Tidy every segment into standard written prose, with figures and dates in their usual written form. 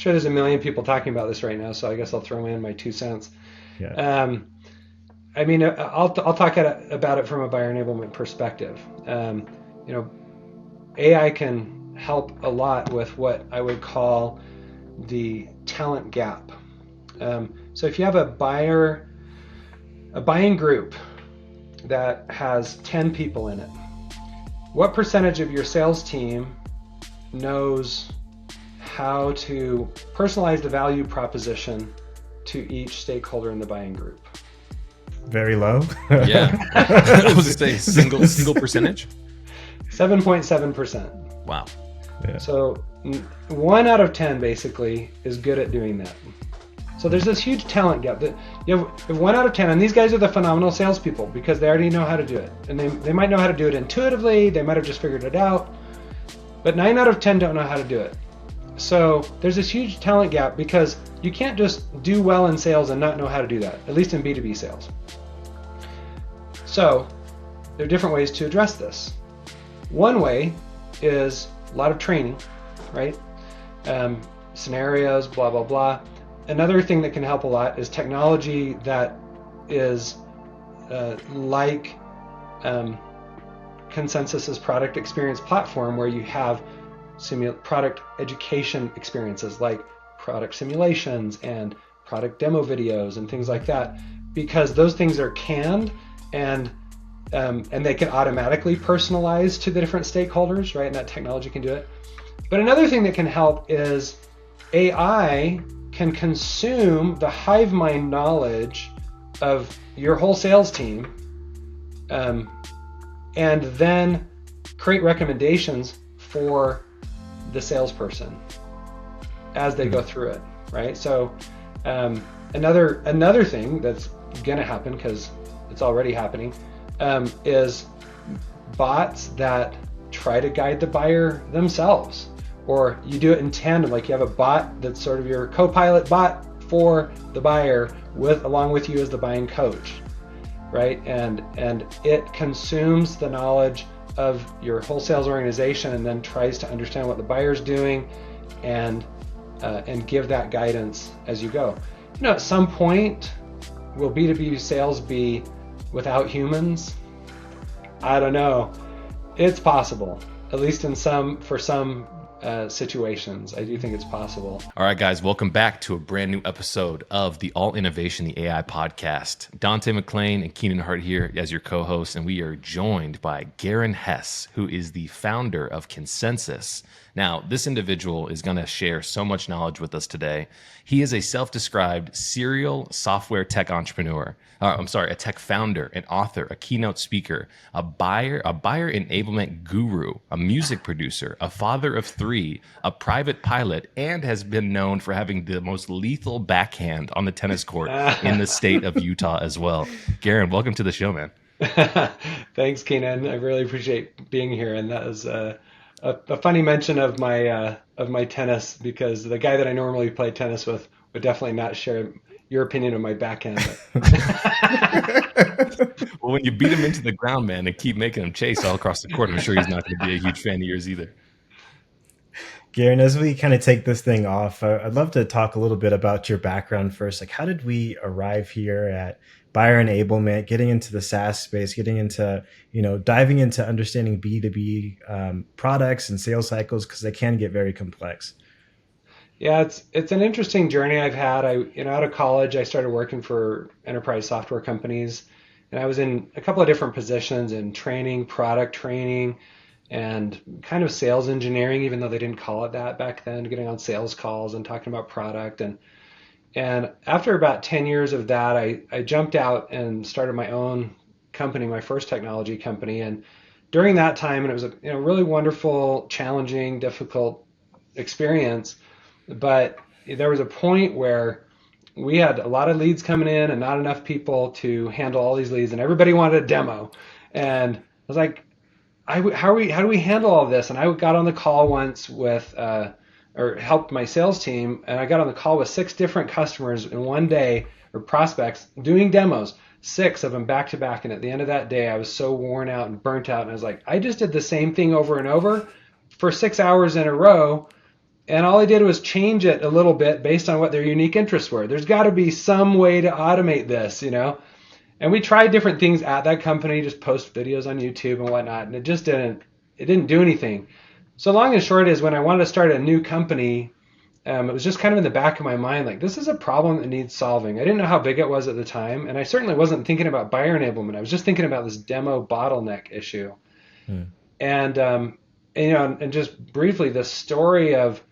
sure there's a million people talking about this right now, so I guess I'll throw in my 2 cents. Yeah. I mean, I'll talk about it from a buyer enablement perspective. AI can help a lot with what I would call the talent gap. So if you have a buying group that has 10 people in it, what percentage of your sales team knows how to personalize the value proposition to each stakeholder in the buying group? Very low. Yeah. I was going to say single percentage. 7.7%. Wow. Yeah. So 1 out of 10 basically is good at doing that. So there's this huge talent gap that you have 1 out of 10, and these guys are the phenomenal salespeople because they already know how to do it. And they might know how to do it intuitively, they might have just figured it out, but 9 out of 10 don't know how to do it. So there's this huge talent gap because you can't just do well in sales and not know how to do that, at least in B2B sales. So there are different ways to address this. One way is a lot of training, right? Scenarios, blah, blah, blah. Another thing that can help a lot is technology that is like Consensus's product experience platform, where you have product education experiences like product simulations and product demo videos and things like that, because those things are canned and they can automatically personalize to the different stakeholders, right? And that technology can do it. But another thing that can help is AI can consume the hive mind knowledge of your whole sales team and then create recommendations for the salesperson as they go through it, right? So another thing that's going to happen, because it's already happening, is bots that try to guide the buyer themselves. Or you do it in tandem, like you have a bot that's sort of your co-pilot bot for the buyer along with you as the buying coach, right? And it consumes the knowledge of your whole sales organization and then tries to understand what the buyer's doing and give that guidance as you go. At some point, will B2B sales be without humans? I don't know. It's possible, at least for some situations. I do think it's possible. All right, guys, welcome back to a brand new episode of the All Innovation, the AI podcast. Dante McClain and Keenan Hart here as your co-hosts, and we are joined by Garrin Hess, who is the founder of Consensus. Now, this individual is going to share so much knowledge with us today. He is a self-described serial software tech entrepreneur. A tech founder, an author, a keynote speaker, a buyer enablement guru, a music producer, a father of 3, a private pilot, and has been known for having the most lethal backhand on the tennis court in the state of Utah as well. Garrin, welcome to the show, man. Thanks, Keenan. I really appreciate being here. And that was a funny mention of my tennis, because the guy that I normally play tennis with would definitely not share your opinion of my backhand. Well, when you beat him into the ground, man, and keep making him chase all across the court, I'm sure he's not going to be a huge fan of yours either. Garrin, as we kind of take this thing off, I'd love to talk a little bit about your background first. Like, how did we arrive here at buyer enablement, getting into the SaaS space, getting into, diving into understanding B2B products and sales cycles, because they can get very complex? Yeah, it's an interesting journey I've had. Out of college, I started working for enterprise software companies, and I was in a couple of different positions in training, product training, and kind of sales engineering, even though they didn't call it that back then, getting on sales calls and talking about product. And after about 10 years of that, I jumped out and started my own company, my first technology company. And during that time, and it was a really wonderful, challenging, difficult experience, but there was a point where we had a lot of leads coming in and not enough people to handle all these leads, and everybody wanted a demo. And I was like, how do we handle all this? And I got on the call once with or helped my sales team, and I got on the call with 6 different customers in one day, or prospects, doing demos, 6 of them back to back. And at the end of that day, I was so worn out and burnt out, and I was like, I just did the same thing over and over for 6 hours in a row And all I did was change it a little bit based on what their unique interests were. There's got to be some way to automate this, you know? And we tried different things at that company, just post videos on YouTube and whatnot, and it didn't do anything. So long and short is when I wanted to start a new company, it was just kind of in the back of my mind, like, this is a problem that needs solving. I didn't know how big it was at the time, and I certainly wasn't thinking about buyer enablement. I was just thinking about this demo bottleneck issue. And you know, and just briefly, the story of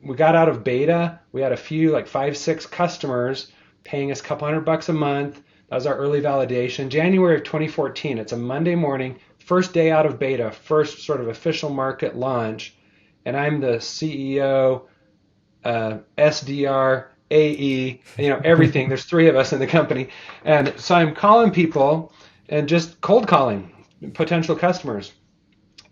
we got out of beta. We had a few, like 5, 6 customers paying us a couple $100 a month. That was our early validation. January of 2014. It's a Monday morning, first day out of beta, first sort of official market launch. And I'm the CEO, SDR, AE, you know, everything. There's 3 of us in the company. And so I'm calling people and just cold calling potential customers.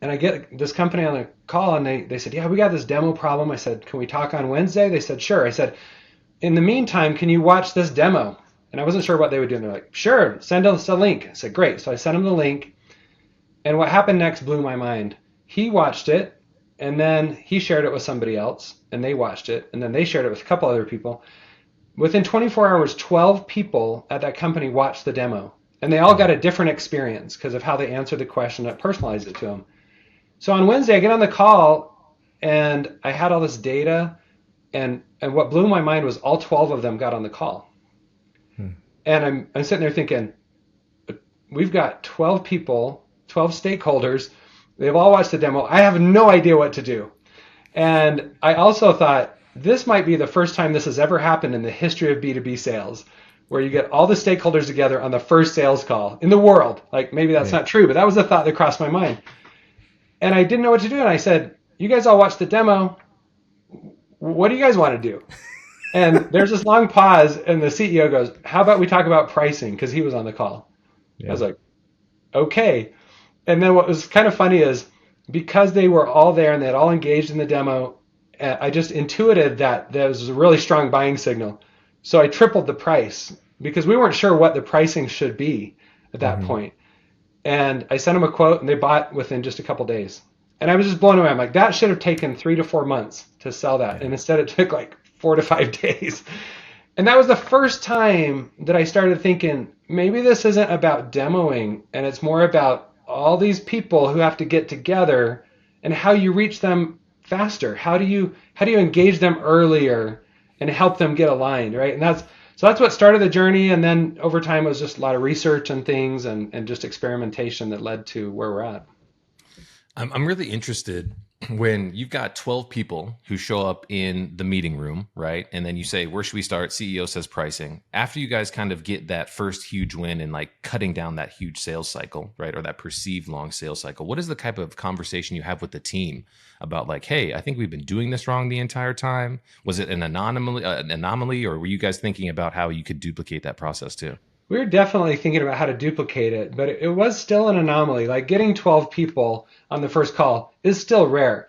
And I get this company on a call, and they said, yeah, we got this demo problem. I said, can we talk on Wednesday? They said, sure. I said, in the meantime, can you watch this demo? And I wasn't sure what they would do. And they're like, sure, send us a link. I said, great. So I sent them the link. And what happened next blew my mind. He watched it, and then he shared it with somebody else, and they watched it, and then they shared it with a couple other people. Within 24 hours, 12 people at that company watched the demo. And they all got a different experience because of how they answered the question that personalized it to them. So on Wednesday, I get on the call, and I had all this data, and what blew my mind was all 12 of them got on the call. And I'm sitting there thinking, we've got 12 people, 12 stakeholders. They've all watched the demo. I have no idea what to do. And I also thought, this might be the first time this has ever happened in the history of B2B sales, where you get all the stakeholders together on the first sales call in the world. Like, maybe that's not true, but that was the thought that crossed my mind. And I didn't know what to do. And I said, you guys all watched the demo. What do you guys want to do? And there's this long pause, and the CEO goes, how about we talk about pricing? Because he was on the call. I was like, okay. And then what was kind of funny is, because they were all there and they had all engaged in the demo, I just intuited that there was a really strong buying signal. So I tripled the price because we weren't sure what the pricing should be at that point. And I sent them a quote, and they bought within just a couple days. And I was just blown away. I'm like, that should have taken 3 to 4 months to sell that. And instead it took like 4 to 5 days. And that was the first time that I started thinking, maybe this isn't about demoing, and it's more about all these people who have to get together and how you reach them faster. How do you engage them earlier and help them get aligned, right? And that's what started the journey. And then over time, it was just a lot of research and things and just experimentation that led to where we're at. I'm really interested when you've got 12 people who show up in the meeting room, right? And then you say, where should we start? CEO says pricing. After you guys kind of get that first huge win and like cutting down that huge sales cycle, right? Or that perceived long sales cycle, what is the type of conversation you have with the team about like, hey, I think we've been doing this wrong the entire time? Was it an anomaly, or were you guys thinking about how you could duplicate that process too? We were definitely thinking about how to duplicate it, but it was still an anomaly. Like, getting 12 people on the first call is still rare.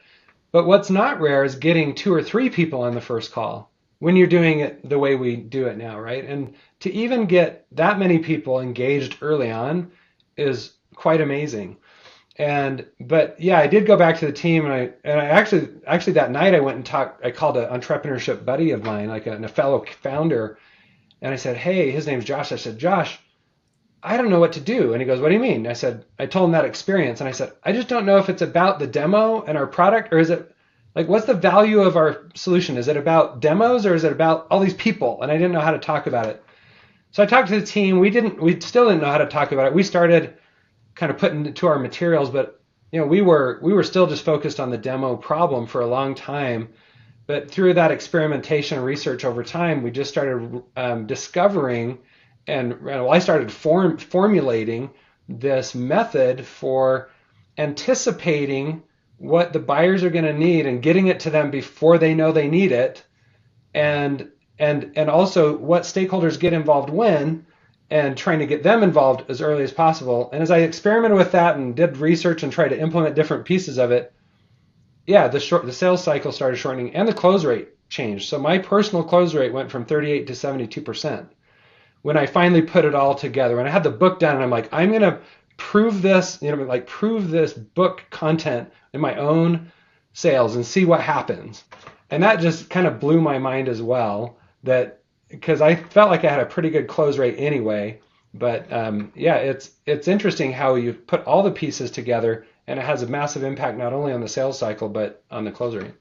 But what's not rare is getting 2 or 3 people on the first call when you're doing it the way we do it now, right? And to even get that many people engaged early on is quite amazing. But yeah, I did go back to the team, and I actually that night I went and talked. I called an entrepreneurship buddy of mine, like a fellow founder. And I said, hey, his name's Josh. I said, Josh, I don't know what to do. And he goes, what do you mean? I told him that experience. And I said, I just don't know if it's about the demo and our product, or is it like, what's the value of our solution? Is it about demos, or is it about all these people? And I didn't know how to talk about it. So I talked to the team. We still didn't know how to talk about it. We started kind of putting it to our materials, but you know, we were still just focused on the demo problem for a long time. But through that experimentation and research over time, we just started discovering, and I started formulating this method for anticipating what the buyers are going to need and getting it to them before they know they need it, and also what stakeholders get involved when, and trying to get them involved as early as possible. And as I experimented with that and did research and tried to implement different pieces of it, yeah, the sales cycle started shortening, and the close rate changed. So my personal close rate went from 38 to 72% when I finally put it all together. When I had the book done, and I'm like, I'm going to prove this, prove this book content in my own sales and see what happens. And that just kind of blew my mind as well, that because I felt like I had a pretty good close rate anyway. But yeah, it's interesting how you put all the pieces together and it has a massive impact not only on the sales cycle, but on the close rate.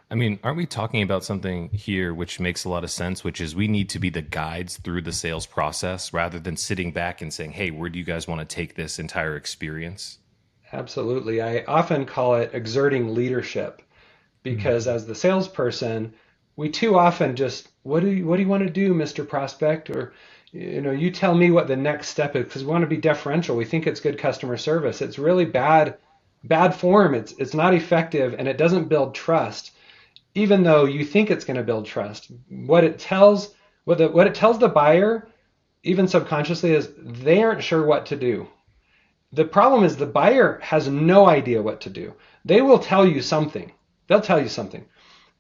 I mean, aren't we talking about something here which makes a lot of sense, which is we need to be the guides through the sales process rather than sitting back and saying, hey, where do you guys want to take this entire experience? Absolutely. I often call it exerting leadership because as the salesperson, we too often just, what do you want to do, Mr. Prospect? Or, you tell me what the next step is because we want to be deferential. We think it's good customer service. It's really bad form. It's not effective and it doesn't build trust, even though you think it's going to build trust. What it tells the buyer, even subconsciously, is they aren't sure what to do. The problem is the buyer has no idea what to do. They will tell you something. They'll tell you something.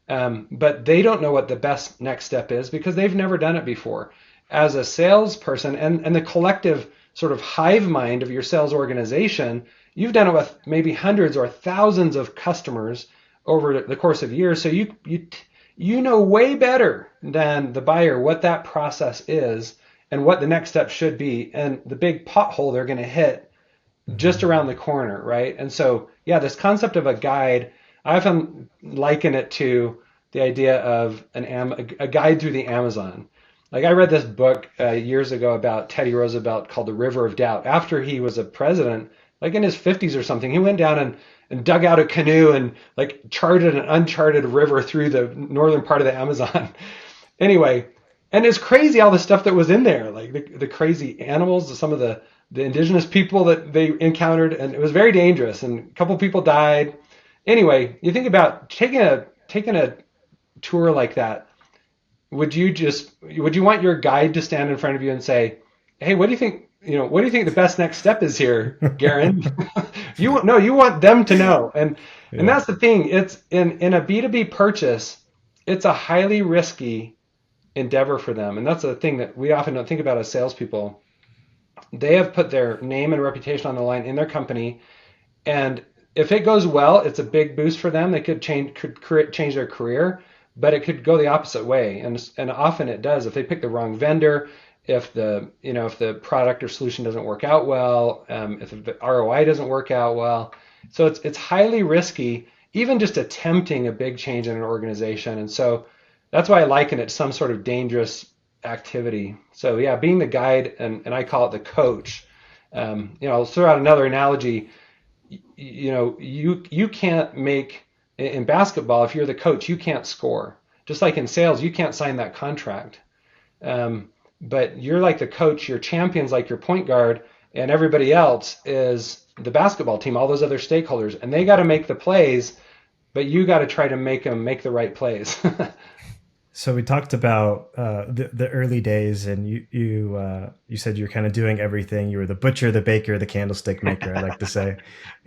But they don't know what the best next step is because they've never done it before. As a salesperson and the collective sort of hive mind of your sales organization, you've done it with maybe hundreds or thousands of customers over the course of years. So you know way better than the buyer what that process is and what the next step should be and the big pothole they're going to hit just around the corner, right? And so, yeah, this concept of a guide, I often liken it to the idea of a guide through the Amazon. Like I read this book years ago about Teddy Roosevelt called The River of Doubt. After he was a president, like in his 50s or something, he went down and dug out a canoe and like charted an uncharted river through the northern part of the Amazon. Anyway, and it's crazy all the stuff that was in there, like the crazy animals, some of the indigenous people that they encountered, and it was very dangerous. And a couple people died. Anyway, you think about taking a tour like that. Would you want your guide to stand in front of you and say, "Hey, what do you think? What do you think the best next step is here, Garrin?" You want them to know, and that's the thing. It's in a B2B purchase, it's a highly risky endeavor for them, and that's the thing that we often don't think about as salespeople. They have put their name and reputation on the line in their company, and if it goes well, it's a big boost for them. They could change their career, but it could go the opposite way, and often it does. If they pick the wrong vendor, if the product or solution doesn't work out well, if the ROI doesn't work out well, so it's highly risky, even just attempting a big change in an organization. And so that's why I liken it to some sort of dangerous activity. So yeah, being the guide, and I call it the coach. I'll throw out another analogy. You can't make, in basketball, if you're the coach, you can't score. Just like in sales, you can't sign that contract. But you're like the coach, your champion's like your point guard, and everybody else is the basketball team, all those other stakeholders, and they got to make the plays, but you got to try to make them make the right plays. So we talked about the early days, and you said you're kind of doing everything. You were the butcher, the baker, the candlestick maker, I like to say,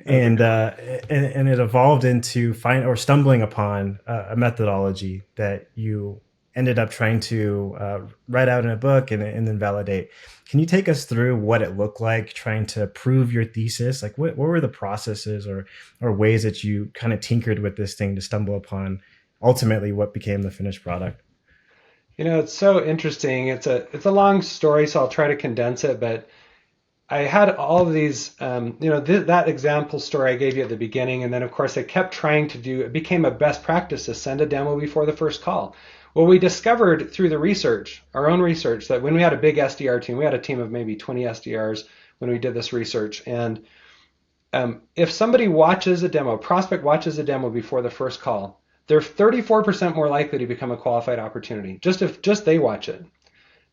and it evolved into stumbling upon a methodology that you ended up trying to write out in a book and then validate. Can you take us through what it looked like trying to prove your thesis? Like what were the processes or ways that you kind of tinkered with this thing to stumble upon ultimately what became the finished product? It's so interesting. It's a long story, so I'll try to condense it. But I had all of these, that example story I gave you at the beginning, and then of course I kept trying to do. It became a best practice to send a demo before the first call. Well, we discovered through the research, our own research, that when we had a big SDR team, we had a team of maybe 20 SDRs when we did this research, and if somebody watches a demo, prospect watches a demo before the first call, they're 34% more likely to become a qualified opportunity, just they watch it.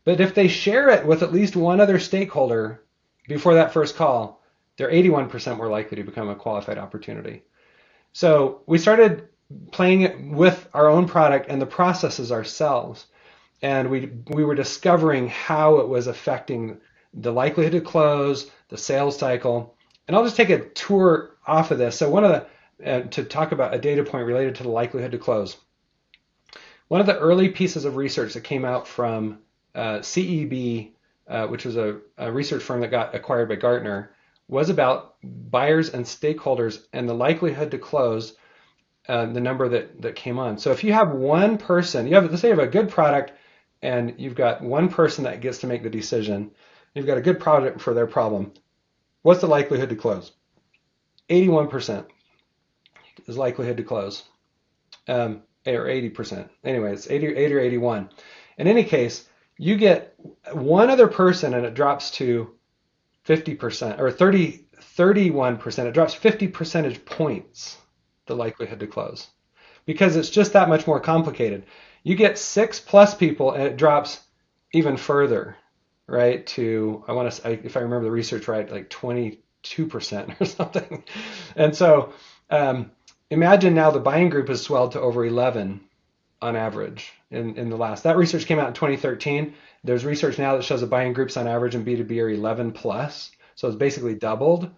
But if they share it with at least one other stakeholder before that first call, they're 81% more likely to become a qualified opportunity. So we started playing it with our own product and the processes ourselves, and we were discovering how it was affecting the likelihood to close, the sales cycle. And I'll just take a tour off of this. So one of the to talk about a data point related to the likelihood to close. One of the early pieces of research that came out from CEB, which was a research firm that got acquired by Gartner, was about buyers and stakeholders and the likelihood to close the number that came on. So if you have one person, let's say you have a good product and you've got one person that gets to make the decision, you've got a good product for their problem, what's the likelihood to close? 81% is likelihood to close, or 80%. Anyway, it's 80 or 81. In any case, you get one other person and it drops to 50% or 31%. It drops 50 percentage points, the likelihood to close, because it's just that much more complicated. You get 6+ people and it drops even further, right? To, if I remember the research right, like 22% or something. And so imagine now the buying group has swelled to over 11 on average in the last. That research came out in 2013. There's research now that shows the buying groups on average in B2B are 11+. So it's basically doubled.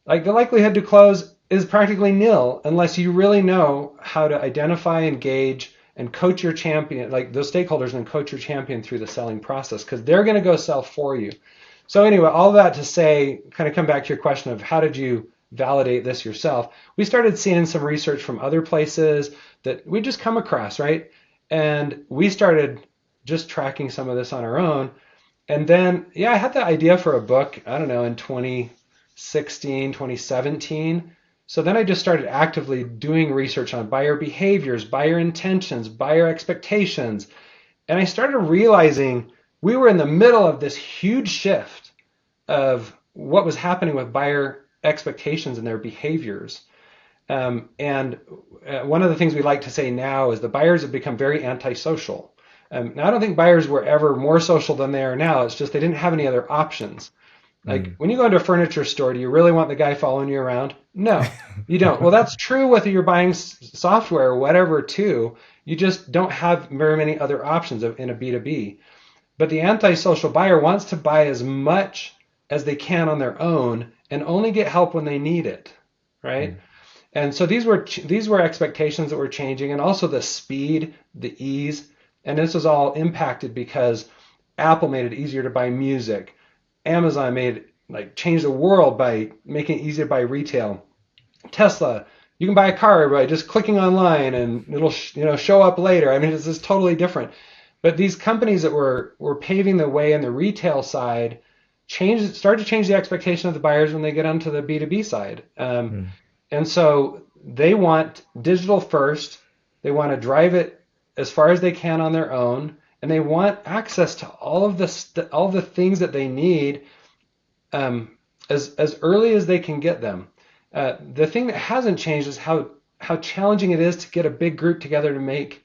Like the likelihood to close is practically nil unless you really know how to identify, engage, and coach your champion, like those stakeholders, and coach your champion through the selling process, because they're going to go sell for you. So anyway, all that to say, kind of come back to your question of how did you validate this yourself? We started seeing some research from other places that we just come across, right? And we started just tracking some of this on our own. And then, I had the idea for a book, I don't know, in 2016, 2017. So then I just started actively doing research on buyer behaviors, buyer intentions, buyer expectations. And I started realizing we were in the middle of this huge shift of what was happening with buyer expectations and their behaviors. And one of the things we like to say now is the buyers have become very antisocial. Now, I don't think buyers were ever more social than they are now. It's just they didn't have any other options. Like when you go into a furniture store, do you really want the guy following you around? No, you don't. Well, that's true whether you're buying software or whatever too. You just don't have very many other options in a B2B. But the antisocial buyer wants to buy as much as they can on their own and only get help when they need it, right? And so these were expectations that were changing, and also the speed, the ease. And this was all impacted because Apple made it easier to buy music. Amazon changed the world by making it easier to buy retail. Tesla, you can buy a car by just clicking online and it'll show up later. I mean, it's just totally different. But these companies that were paving the way in the retail side started to change the expectation of the buyers when they get onto the B2B side. And so they want digital first. They want to drive it as far as they can on their own, and they want access to all of the things that they need as early as they can get them. The thing that hasn't changed is how challenging it is to get a big group together to make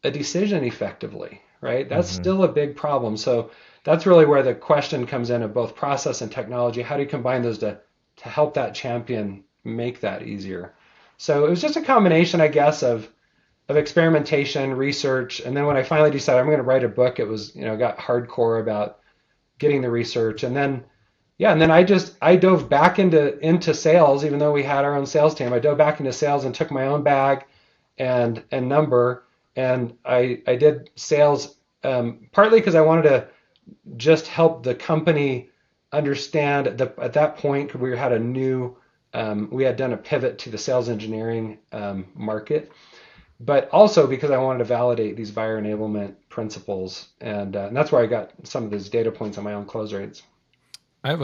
a decision effectively, right? That's still a big problem. So that's really where the question comes in of both process and technology. How do you combine those to help that champion make that easier? So it was just a combination, I guess, of experimentation, research, and then when I finally decided I'm going to write a book, it was, got hardcore about getting the research, and then I dove back into sales, even though we had our own sales team. I dove back into sales and took my own bag and number, and I did sales partly because I wanted to just help the company understand at that point we had we had done a pivot to the sales engineering market. But also because I wanted to validate these buyer enablement principles, and that's where I got some of these data points on my own close rates. I have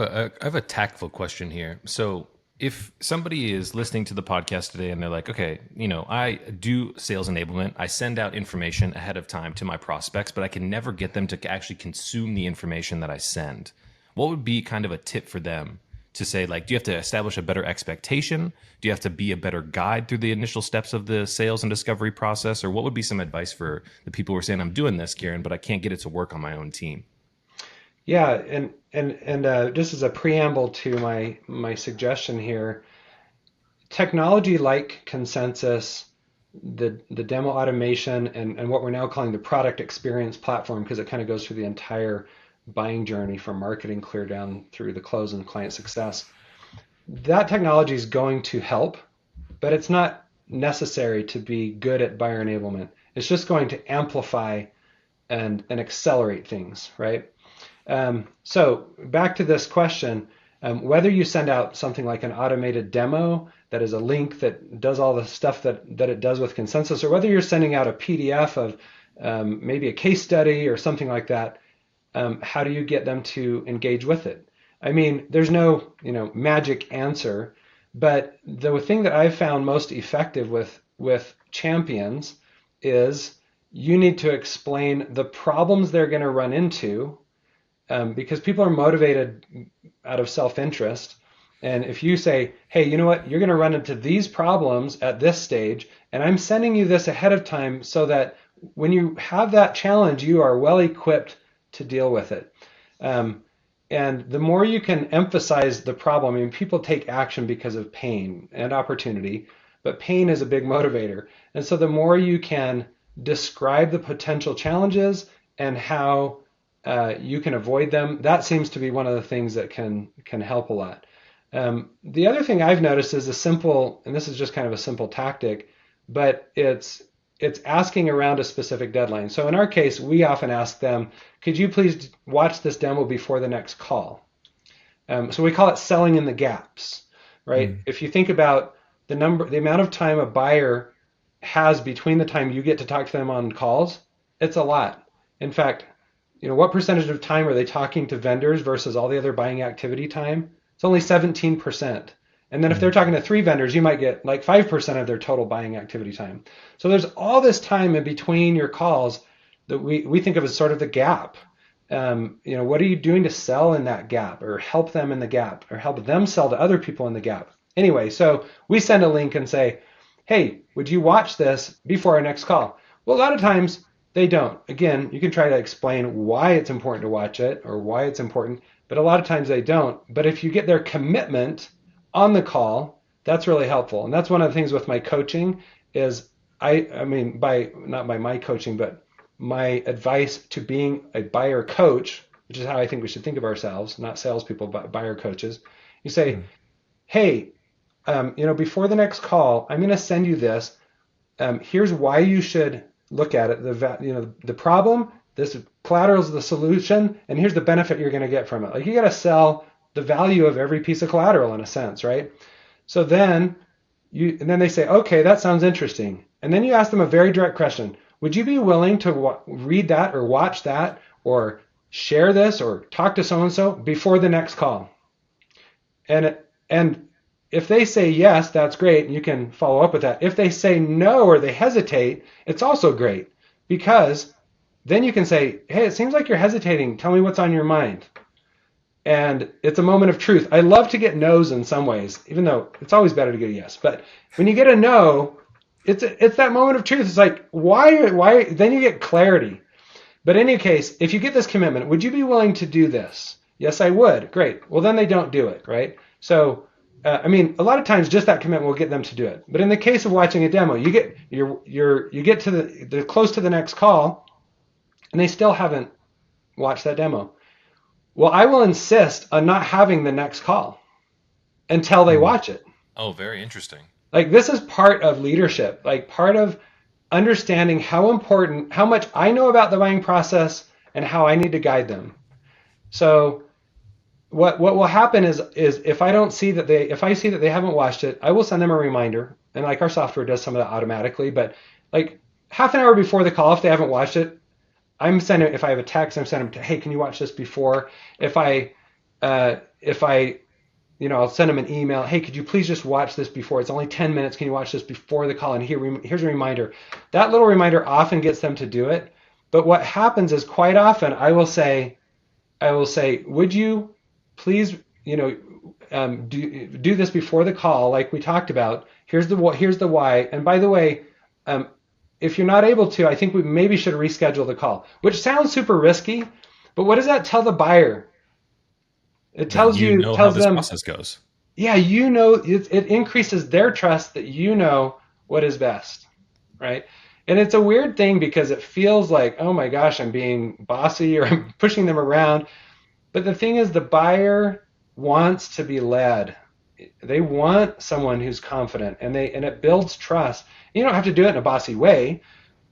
a tactful question here. So if somebody is listening to the podcast today and they're like, okay, I do sales enablement, I send out information ahead of time to my prospects, but I can never get them to actually consume the information that I send. What would be kind of a tip for them to say, do you have to establish a better expectation? Do you have to be a better guide through the initial steps of the sales and discovery process? Or what would be some advice for the people who are saying, I'm doing this, Garrin, but I can't get it to work on my own team? Yeah, and just as a preamble to my suggestion here, technology like Consensus, the demo automation, and what we're now calling the product experience platform, because it kind of goes through the entire buying journey from marketing clear down through the close and client success. That technology is going to help, but it's not necessary to be good at buyer enablement. It's just going to amplify and accelerate things, right? So back to this question, Whether you send out something like an automated demo that is a link that does all the stuff that it does with consensus, or whether you're sending out a PDF of maybe a case study or something like that, how do you get them to engage with it? I mean, there's no magic answer, but the thing that I've found most effective with champions is you need to explain the problems they're going to run into, because people are motivated out of self-interest. And if you say, hey, you know what, you're going to run into these problems at this stage, and I'm sending you this ahead of time so that when you have that challenge, you are well equipped to deal with it. And the more you can emphasize the problem, I mean, people take action because of pain and opportunity, but pain is a big motivator. And so the more you can describe the potential challenges and how you can avoid them, that seems to be one of the things that can help a lot. The other thing I've noticed is a simple, and this is just kind of a simple tactic, but it's asking around a specific deadline. So in our case, we often ask them, could you please watch this demo before the next call? So we call it selling in the gaps, right? If you think about the amount of time a buyer has between the time you get to talk to them on calls, it's a lot. In fact, what percentage of time are they talking to vendors versus all the other buying activity time? It's only 17%. And then if they're talking to 3 vendors, you might get like 5% of their total buying activity time. So there's all this time in between your calls that we think of as sort of the gap. What are you doing to sell in that gap, or help them in the gap, or help them sell to other people in the gap? Anyway, so we send a link and say, hey, would you watch this before our next call? Well, a lot of times they don't. Again, you can try to explain why it's important to watch it or why it's important, but a lot of times they don't. But if you get their commitment on the call, that's really helpful. And that's one of the things with my coaching is I mean, not by my coaching, but my advice to being a buyer coach, which is how I think we should think of ourselves, not salespeople, but buyer coaches. You say, hey, before the next call, I'm going to send you this. Here's why you should look at it. The problem, this collateral is the solution, and here's the benefit you're going to get from it. Like, you got to sell the value of every piece of collateral in a sense, right? So then they say, okay, that sounds interesting. And then you ask them a very direct question. Would you be willing to read that or watch that or share this or talk to so-and-so before the next call? And if they say yes, that's great. And you can follow up with that. If they say no or they hesitate, it's also great, because then you can say, hey, it seems like you're hesitating. Tell me what's on your mind. And it's a moment of truth. I love to get no's in some ways, even though it's always better to get a yes. But when you get a no, it's that moment of truth. It's like, why? Then you get clarity. But in any case, if you get this commitment, would you be willing to do this? Yes, I would. Great. Well, then they don't do it, right? So, a lot of times just that commitment will get them to do it. But in the case of watching a demo, you get to the close to the next call, and they still haven't watched that demo. Well, I will insist on not having the next call until they watch it. Oh, very interesting. Like, this is part of leadership, like part of understanding how much I know about the buying process and how I need to guide them. So what will happen is if I see that they haven't watched it, I will send them a reminder. And like, our software does some of that automatically, but like half an hour before the call, if they haven't watched it, if I have a text, I'm sending them, hey, can you watch this before? If I'll send them an email, hey, could you please just watch this before? It's only 10 minutes. Can you watch this before the call? And here's a reminder. That little reminder often gets them to do it. But what happens is, quite often I will say, would you please, do this before the call, like we talked about. Here's the why. And by the way, if you're not able to, I think we maybe should reschedule the call, which sounds super risky. But what does that tell the buyer? It tells how this process goes. Yeah, it increases their trust that you know what is best, right? And it's a weird thing because it feels like, oh my gosh, I'm being bossy or I'm pushing them around. But the thing is, the buyer wants to be led. They want someone who's confident, and it builds trust. You don't have to do it in a bossy way.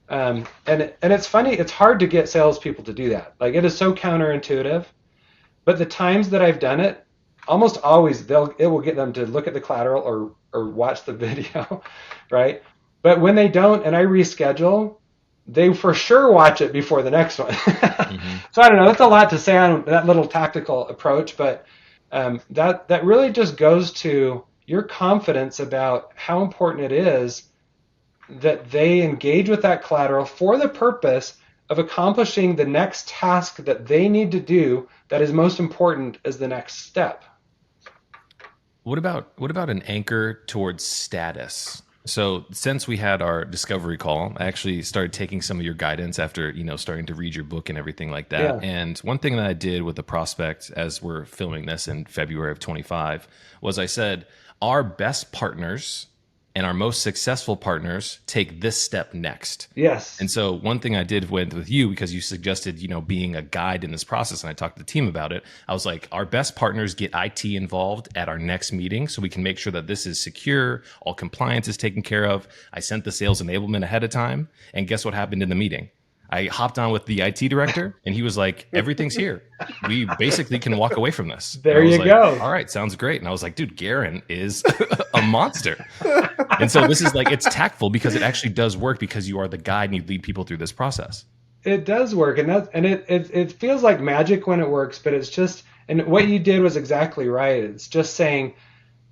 And it's funny, it's hard to get salespeople to do that. Like, it is so counterintuitive. But the times that I've done it, almost always it will get them to look at the collateral or watch the video, right? But when they don't, and I reschedule, they for sure watch it before the next one. So I don't know. That's a lot to say on that little tactical approach, but that really just goes to your confidence about how important it is that they engage with that collateral for the purpose of accomplishing the next task that they need to do that is most important as the next step. What about an anchor towards status? So since we had our discovery call, I actually started taking some of your guidance after, starting to read your book and everything like that. Yeah. And one thing that I did with the prospect as we're filming this in February of 25 was I said, our best partners and our most successful partners take this step next. Yes. And so one thing I did with you, because you suggested, being a guide in this process, and I talked to the team about it, I was like, our best partners get IT involved at our next meeting so we can make sure that this is secure, all compliance is taken care of. I sent the sales enablement ahead of time, and guess what happened in the meeting? I hopped on with the IT director, and he was like, everything's here. We basically can walk away from this. There you go. All right, sounds great. And I was like, dude, Garrin is a monster. And so this is like, it's tactful because it actually does work because you are the guide and you lead people through this process. It does work. And it feels like magic when it works, but it's just, and what you did was exactly right. It's just saying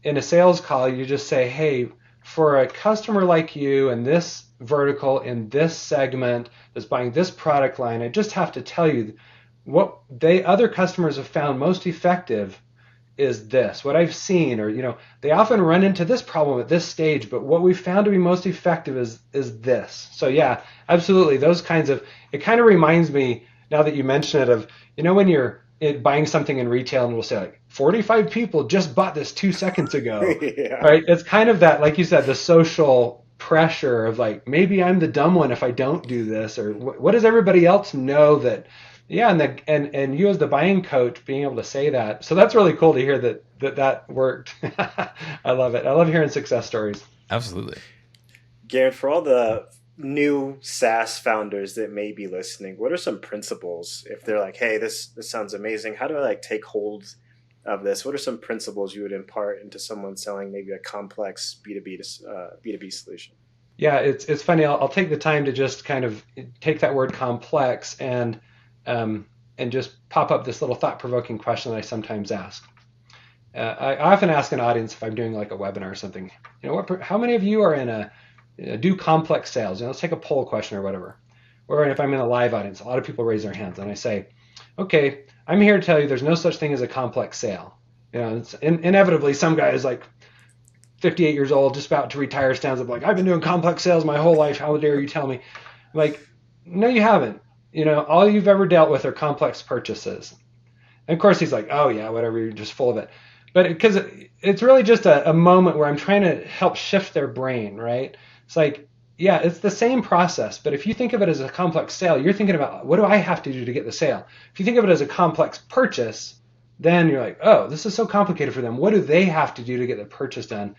in a sales call, you just say, hey, for a customer like you in this vertical, in this segment, that's buying this product line, I just have to tell you what other customers have found most effective is this. What I've seen, or they often run into this problem at this stage, but what we've found to be most effective is this. So yeah, absolutely. Those kinds of, it kind of reminds me now that you mention it of, when you're buying something in retail and we'll say like 45 people just bought this 2 seconds ago, Yeah. right? It's kind of that, like you said, the social pressure of like, maybe I'm the dumb one if I don't do this, or what does everybody else know that, yeah, and you as the buying coach being able to say that. So that's really cool to hear that worked. I love it. I love hearing success stories. Absolutely. Garrin, for all the new SaaS founders that may be listening, what are some principles if they're like, hey, this sounds amazing, how do I take hold of this? What are some principles you would impart into someone selling maybe a complex B2B solution? Yeah, it's funny. I'll take the time to just kind of take that word complex and just pop up this little thought-provoking question that I sometimes ask. I often ask an audience if I'm doing like a webinar or something, how many of you are in do complex sales? Let's take a poll question or whatever. Or if I'm in a live audience, a lot of people raise their hands and I say, okay, I'm here to tell you there's no such thing as a complex sale. It's inevitably some guy is like 58 years old, just about to retire, stands up like, I've been doing complex sales my whole life. How dare you tell me? I'm like, no, you haven't. All you've ever dealt with are complex purchases. And of course he's like, oh yeah, whatever, you're just full of it. But because it's really just a moment where I'm trying to help shift their brain, right? It's like, yeah, it's the same process, but if you think of it as a complex sale, you're thinking about, what do I have to do to get the sale? If you think of it as a complex purchase, then you're like, oh, this is so complicated for them. What do they have to do to get the purchase done?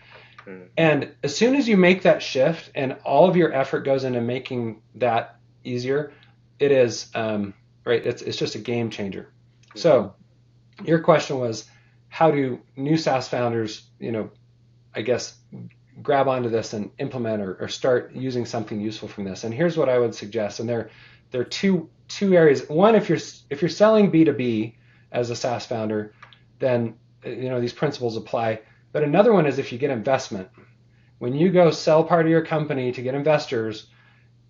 And as soon as you make that shift and all of your effort goes into making that easier, it is, right, it's just a game changer. So your question was, how do new SaaS founders, I guess, grab onto this and implement or start using something useful from this? And here's what I would suggest. And there are two areas. One, if you're selling B2B as a SaaS founder, then these principles apply. But another one is if you get investment. When you go sell part of your company to get investors,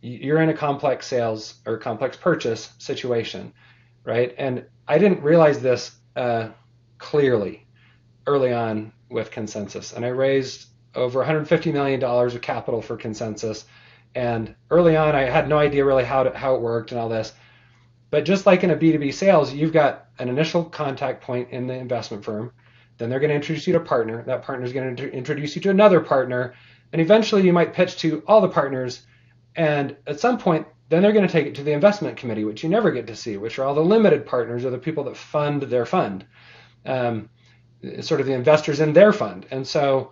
you're in a complex sales or complex purchase situation, right? And I didn't realize this clearly early on with Consensus. And I raised over $150 million of capital for Consensus. And early on, I had no idea really how it worked and all this. But just like in a B2B sales, you've got an initial contact point in the investment firm. Then they're going to introduce you to a partner. That partner is going to introduce you to another partner. And eventually you might pitch to all the partners. And at some point, then they're going to take it to the investment committee, which you never get to see, which are all the limited partners or the people that fund their fund, sort of the investors in their fund. And so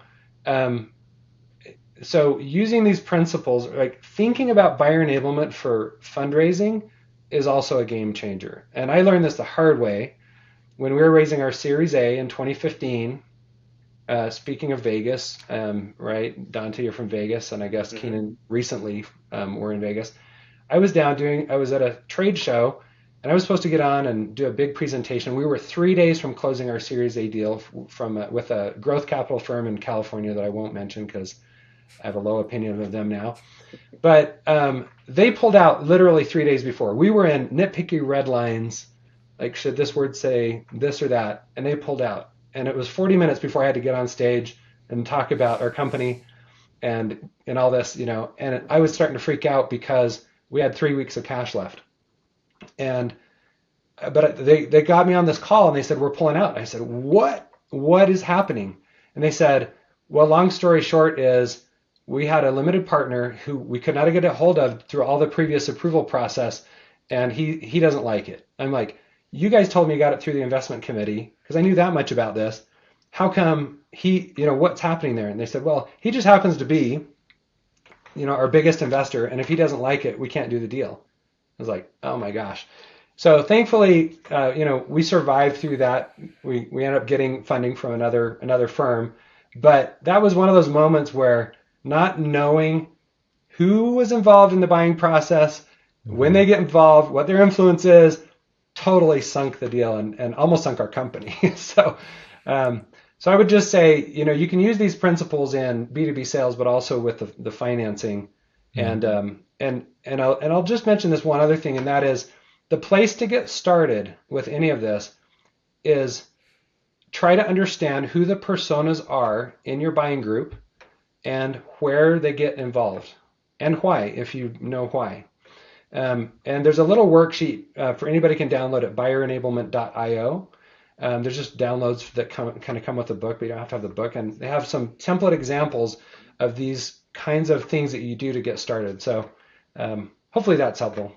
using these principles, like thinking about buyer enablement for fundraising is also a game changer. And I learned this the hard way. when we were raising our Series A in 2015, speaking of Vegas, right? Dante, you're from Vegas, and I guess Keenan recently were in Vegas. I was at a trade show, and I was supposed to get on and do a big presentation. We were 3 days from closing our Series A deal with a growth capital firm in California that I won't mention because I have a low opinion of them now. But they pulled out literally 3 days before. We were in nitpicky red lines, like should this word say this or that, and they pulled out. And it was 40 minutes before I had to get on stage and talk about our company and all this, and I was starting to freak out because we had 3 weeks of cash left. But they got me on this call and they said, we're pulling out. I said, what is happening? And they said, well, long story short is we had a limited partner who we could not get a hold of through all the previous approval process. And he doesn't like it. I'm like, you guys told me you got it through the investment committee because I knew that much about this. How come what's happening there? And they said, well, he just happens to be, our biggest investor. And if he doesn't like it, we can't do the deal. I was like, oh my gosh. So thankfully, we survived through that. We ended up getting funding from another firm. But that was one of those moments where not knowing who was involved in the buying process, when they get involved, what their influence is, totally sunk the deal and almost sunk our company. So I would just say, you can use these principles in B2B sales, but also with the financing. And I'll just mention this one other thing, and that is the place to get started with any of this is try to understand who the personas are in your buying group and where they get involved and why, if you know why. And there's a little worksheet for anybody can download at buyerenablement.io. There's just downloads that kind of come with the book, but you don't have to have the book. And they have some template examples of these kinds of things that you do to get started. So hopefully that's helpful.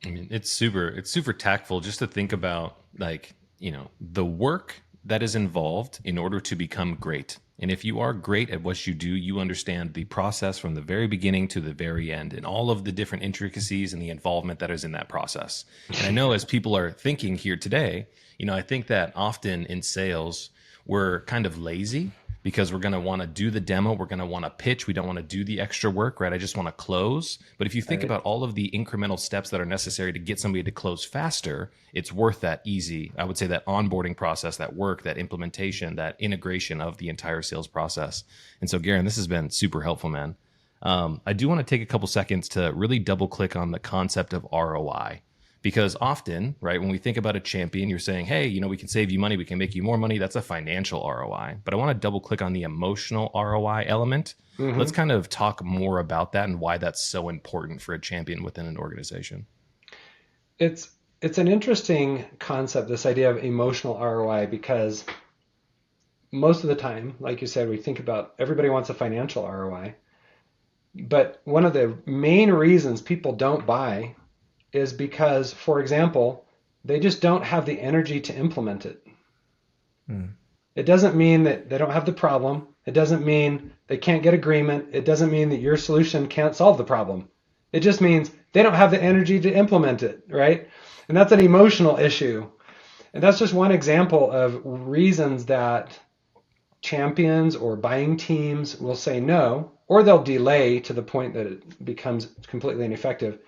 I mean, it's super tactful just to think about the work that is involved in order to become great. And if you are great at what you do, you understand the process from the very beginning to the very end and all of the different intricacies and the involvement that is in that process. And I know as people are thinking here today, I think that often in sales, we're kind of lazy because we're going to want to do the demo. We're going to want to pitch. We don't want to do the extra work, right? I just want to close. But if you think about all of the incremental steps that are necessary to get somebody to close faster, it's worth that I would say that onboarding process, that work, that implementation, that integration of the entire sales process. And so, Garrin, this has been super helpful, man. I do want to take a couple seconds to really double click on the concept of ROI. Because often, right, when we think about a champion, you're saying, hey, we can save you money, we can make you more money. That's a financial ROI. But I want to double click on the emotional ROI element. Mm-hmm. Let's kind of talk more about that and why that's so important for a champion within an organization. It's an interesting concept, this idea of emotional ROI, because most of the time, like you said, we think about everybody wants a financial ROI. But one of the main reasons people don't buy is because, for example, they just don't have the energy to implement it. It doesn't mean that they don't have the problem. It doesn't mean they can't get agreement. It doesn't mean that your solution can't solve the problem. It just means they don't have the energy to implement it, right? And that's an emotional issue. And that's just one example of reasons that champions or buying teams will say no, or they'll delay to the point that it becomes completely ineffective.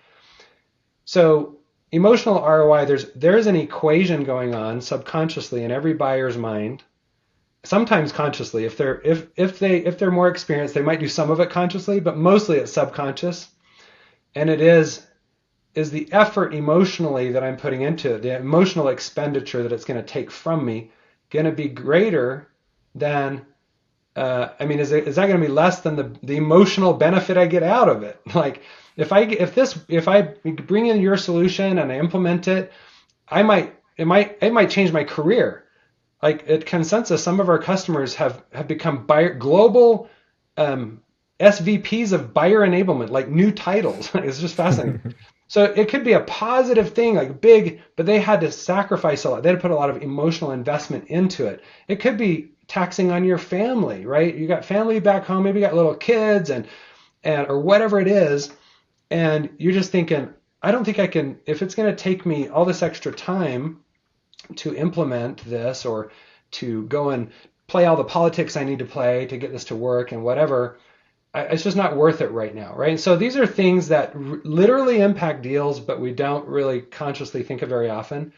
So emotional ROI, there's an equation going on subconsciously in every buyer's mind. Sometimes consciously, if they're more experienced, they might do some of it consciously, but mostly it's subconscious. And it is the effort emotionally that I'm putting into it, the emotional expenditure that it's going to take from me, going to be greater than is that going to be less than the emotional benefit I get out of it? Like if I bring in your solution and I implement it, it might change my career. Like at Consensus, some of our customers have become global SVPs of buyer enablement, like new titles. It's just fascinating. So it could be a positive thing, like big, but they had to sacrifice a lot. They had to put a lot of emotional investment into it. It could be taxing on your family, right? You got family back home, maybe you got little kids and or whatever it is. And you're just thinking, I don't think I can, if it's going to take me all this extra time to implement this or to go and play all the politics I need to play to get this to work and whatever, it's just not worth it right now, right? And so these are things that literally impact deals, but we don't really consciously think of very often.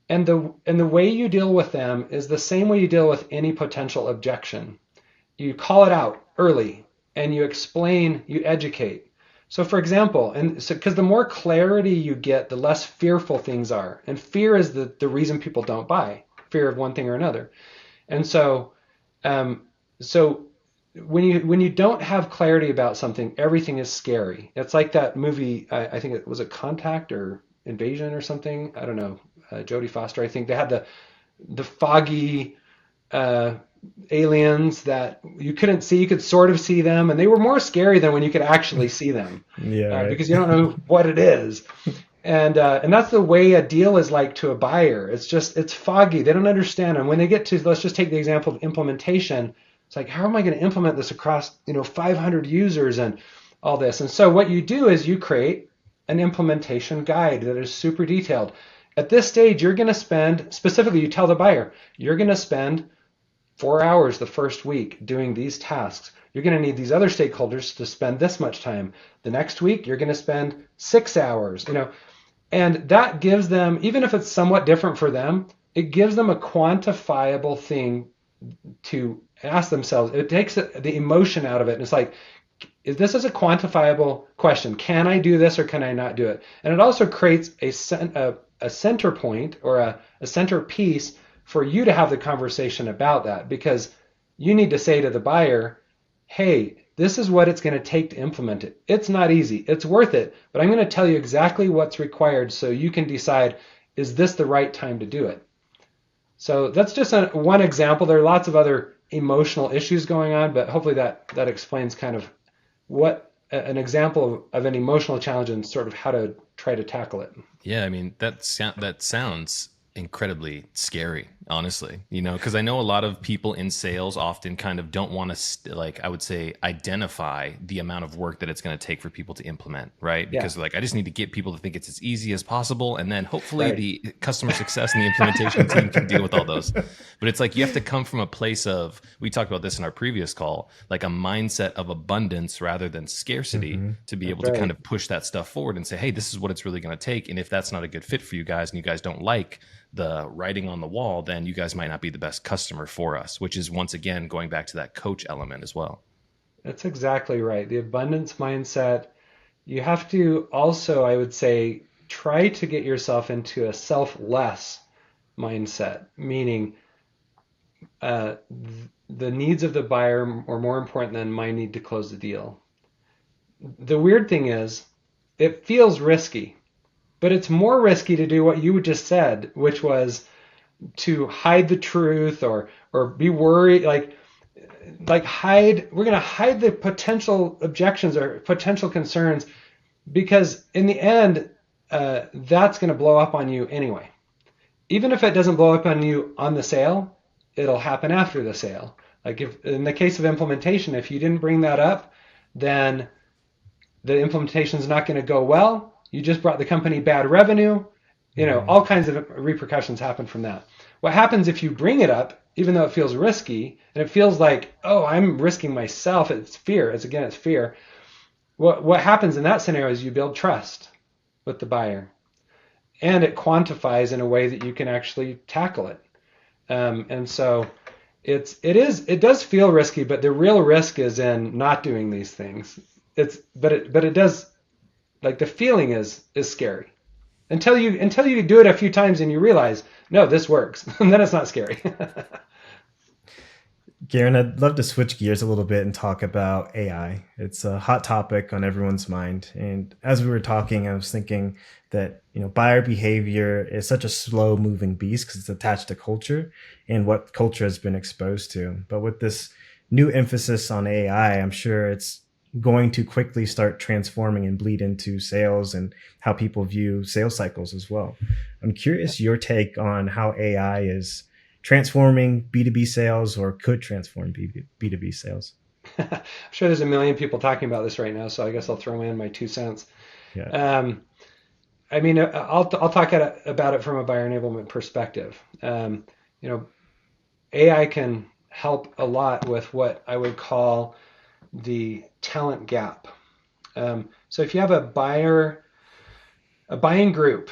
And the way you deal with them is the same way you deal with any potential objection. You call it out early and you explain, you educate. So for example, and so because the more clarity you get, the less fearful things are. And fear is the reason people don't buy, fear of one thing or another. And so when you don't have clarity about something, everything is scary. It's like that movie, I think it was a Contact or Invasion or something. I don't know. Jodie Foster, I think they had the foggy aliens that you couldn't see. You could sort of see them, and they were more scary than when you could actually see them. Yeah, right. Because you don't know what it is. And that's the way a deal is like to a buyer. It's foggy. They don't understand. And when they get to, let's just take the example of implementation. It's like, how am I going to implement this across 500 users and all this? And so what you do is you create an implementation guide that is super detailed. At this stage, you're going to spend, specifically, you tell the buyer, you're going to spend 4 hours the first week doing these tasks. You're going to need these other stakeholders to spend this much time. The next week, you're going to spend 6 hours, and that gives them, even if it's somewhat different for them, it gives them a quantifiable thing to ask themselves. It takes the emotion out of it. And it's like, this is a quantifiable question. Can I do this or can I not do it? And it also creates a center point or a centerpiece for you to have the conversation about that, because you need to say to the buyer, hey, this is what it's going to take to implement it. It's not easy. It's worth it, but I'm going to tell you exactly what's required so you can decide, is this the right time to do it? So that's just one example. There are lots of other emotional issues going on, but hopefully that explains kind of what an example of an emotional challenge and sort of how to try to tackle it. Yeah, I mean, that sounds incredibly scary, honestly, because I know a lot of people in sales often kind of don't want to, I would say, identify the amount of work that it's going to take for people to implement, right? Because I just need to get people to think it's as easy as possible. And then hopefully the customer success and the implementation team can deal with all those. But it's like, you have to come from a place of, we talked about this in our previous call, like a mindset of abundance rather than scarcity, to be able to kind of push that stuff forward and say, hey, this is what it's really going to take. And if that's not a good fit for you guys and you guys don't like the writing on the wall, then you guys might not be the best customer for us, which is, once again, going back to that coach element as well. That's exactly right. The abundance mindset. You have to also, I would say, try to get yourself into a selfless mindset, meaning the needs of the buyer are more important than my need to close the deal. The weird thing is, it feels risky. But it's more risky to do what you just said, which was to hide the truth or be worried, like hide. We're going to hide the potential objections or potential concerns, because in the end, that's going to blow up on you anyway. Even if it doesn't blow up on you on the sale, it'll happen after the sale. Like if in the case of implementation, if you didn't bring that up, then the implementation is not going to go well. You just brought the company bad revenue. All kinds of repercussions happen from that. What happens if you bring it up, even though it feels risky, and it feels like, oh, I'm risking myself. It's fear. It's fear. What happens in that scenario is you build trust with the buyer, and it quantifies in a way that you can actually tackle it. And so it does feel risky, but the real risk is in not doing these things. But it does. Like the feeling is scary until you do it a few times and you realize, no, this works. And then it's not scary. Garrin, I'd love to switch gears a little bit and talk about AI. It's a hot topic on everyone's mind. And as we were talking, I was thinking that, buyer behavior is such a slow moving beast because it's attached to culture and what culture has been exposed to. But with this new emphasis on AI, I'm sure it's going to quickly start transforming and bleed into sales and how people view sales cycles as well. I'm curious your take on how AI is transforming B2B sales or could transform B2B sales. I'm sure there's a million people talking about this right now, so I guess I'll throw in my 2 cents. Yeah. I mean, I'll talk about it from a buyer enablement perspective. You know, AI can help a lot with what I would call the talent gap. So if you have a buying group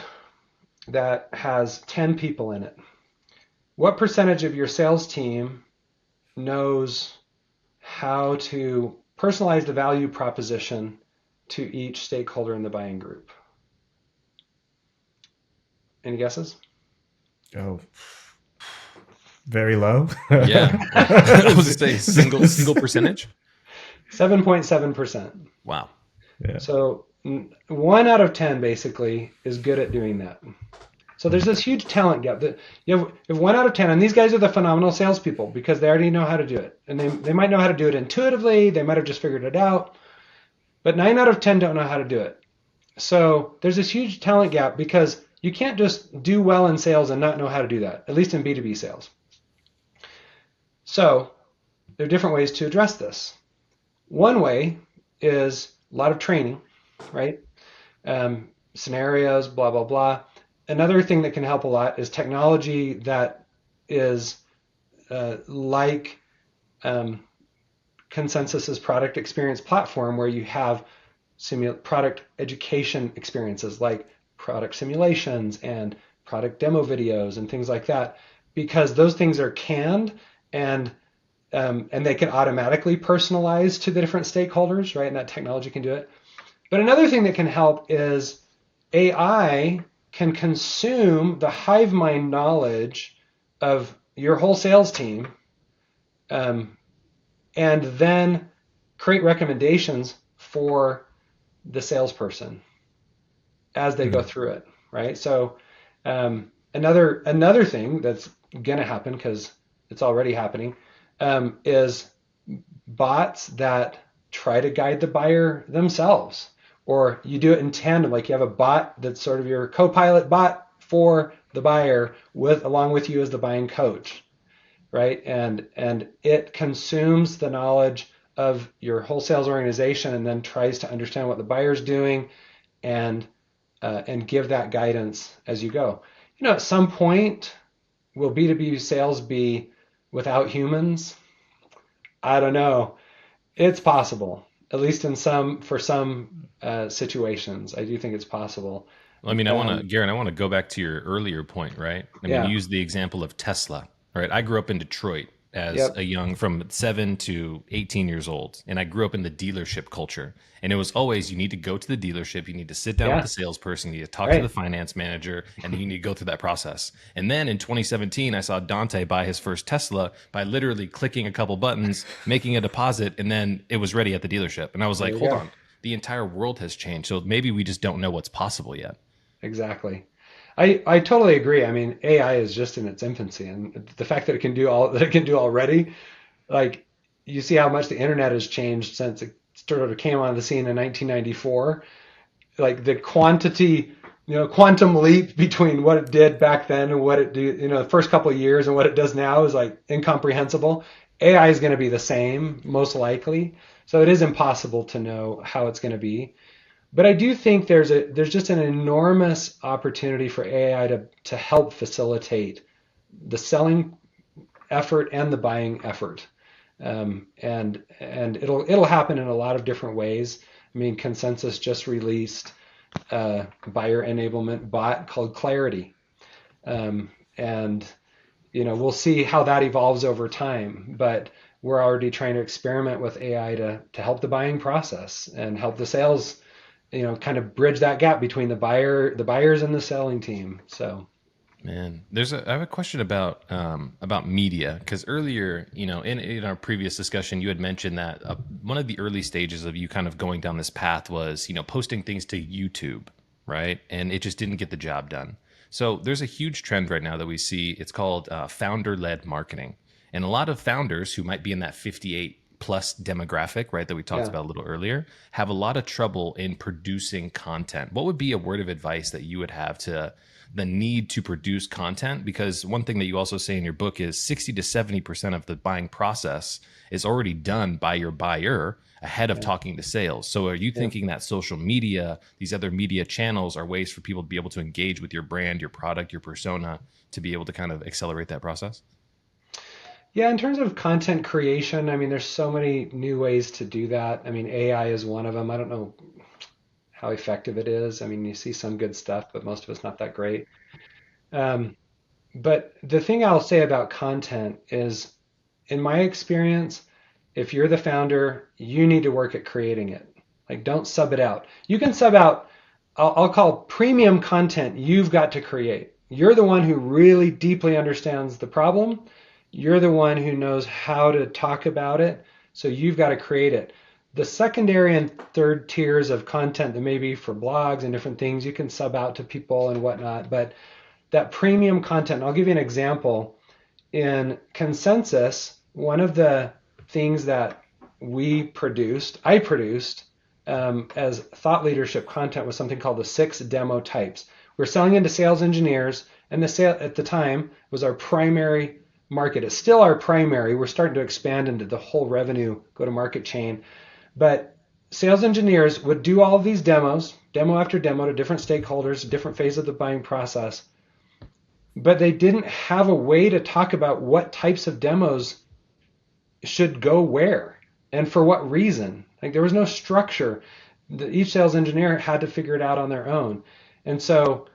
that has 10 people in it, what percentage of your sales team knows how to personalize the value proposition to each stakeholder in the buying group? Any guesses? Oh, very low. Yeah. I was going to say single percentage. 7.7%. Wow. Yeah. So 1 out of 10 basically is good at doing that. So there's this huge talent gap that you have 1 out of 10, and these guys are the phenomenal salespeople because they already know how to do it. And they might know how to do it intuitively. They might have just figured it out. But 9 out of 10 don't know how to do it. So there's this huge talent gap because you can't just do well in sales and not know how to do that, at least in B2B sales. So there are different ways to address this. One way is a lot of training, right? Scenarios, blah, blah, blah. Another thing that can help a lot is technology that is like Consensus's product experience platform, where you have product education experiences like product simulations and product demo videos and things like that, because those things are canned and they can automatically personalize to the different stakeholders, right? And that technology can do it. But another thing that can help is AI can consume the hive mind knowledge of your whole sales team, and then create recommendations for the salesperson as they go through it, right? So another thing that's going to happen, because it's already happening, is bots that try to guide the buyer themselves. Or you do it in tandem, like you have a bot that's sort of your co-pilot bot for the buyer along with you as the buying coach, right? And it consumes the knowledge of your whole sales organization and then tries to understand what the buyer's doing and give that guidance as you go. At some point, will B2B sales be without humans? I don't know. It's possible, at least for some situations. I do think it's possible. Well, I mean, Garrin, I want to go back to your earlier point, right? I mean, you used the example of Tesla, right? I grew up in Detroit as a young, from 7 to 18 years old. And I grew up in the dealership culture. And it was always, you need to go to the dealership, you need to sit down with the salesperson, you need to talk to the finance manager, and you need to go through that process. And then in 2017, I saw Dante buy his first Tesla by literally clicking a couple buttons, making a deposit, and then it was ready at the dealership. And I was like, hold on, the entire world has changed. So maybe we just don't know what's possible yet. Exactly. I totally agree. I mean, AI is just in its infancy, and the fact that it can do all that it can do already, like you see how much the internet has changed since it sort of came on the scene in 1994. Like the quantum leap between what it did back then and what it did, the first couple of years and what it does now is like incomprehensible. AI is going to be the same, most likely. So it is impossible to know how it's going to be. But I do think there's just an enormous opportunity for AI to help facilitate the selling effort and the buying effort, and it'll happen in a lot of different ways. I mean, Consensus just released a buyer enablement bot called Clarity, and we'll see how that evolves over time. But we're already trying to experiment with AI to help the buying process and help the sales. Kind of bridge that gap between the buyers and the selling team. So, man, I have a question about media, because earlier, in our previous discussion, you had mentioned that one of the early stages of you kind of going down this path was, posting things to YouTube, right? And it just didn't get the job done. So there's a huge trend right now that we see. It's called founder-led marketing. And a lot of founders who might be in that 58 plus demographic, right, that we talked Yeah. about a little earlier, have a lot of trouble in producing content. What would be a word of advice that you would have to the need to produce content? Because one thing that you also say in your book is 60 to 70% of the buying process is already done by your buyer ahead of Yeah. talking to sales. So are you Yeah. thinking that social media, these other media channels, are ways for people to be able to engage with your brand, your product, your persona, to be able to kind of accelerate that process? Yeah, in terms of content creation, I mean, there's so many new ways to do that. I mean, AI is one of them. I don't know how effective it is. I mean, you see some good stuff, but most of it's not that great. Um, but the thing I'll say about content is, in my experience, if you're the founder, you need to work at creating it. Like, don't sub it out. You can sub out, I'll call premium content you've got to create. You're the one who really deeply understands the problem. You're the one who knows how to talk about it. So you've got to create it. The secondary and third tiers of content that may be for blogs and different things, you can sub out to people and whatnot. But that premium content, I'll give you an example. In Consensus, one of the things that I produced as thought leadership content was something called the 6 demo types. We're selling into sales engineers, and the sale at the time was our primary market. It's still our primary. We're starting to expand into the whole revenue go-to-market chain. But sales engineers would do all of these demos, demo after demo to different stakeholders, different phase of the buying process. But they didn't have a way to talk about what types of demos should go where and for what reason. Like, there was no structure. Each sales engineer had to figure it out on their own. And so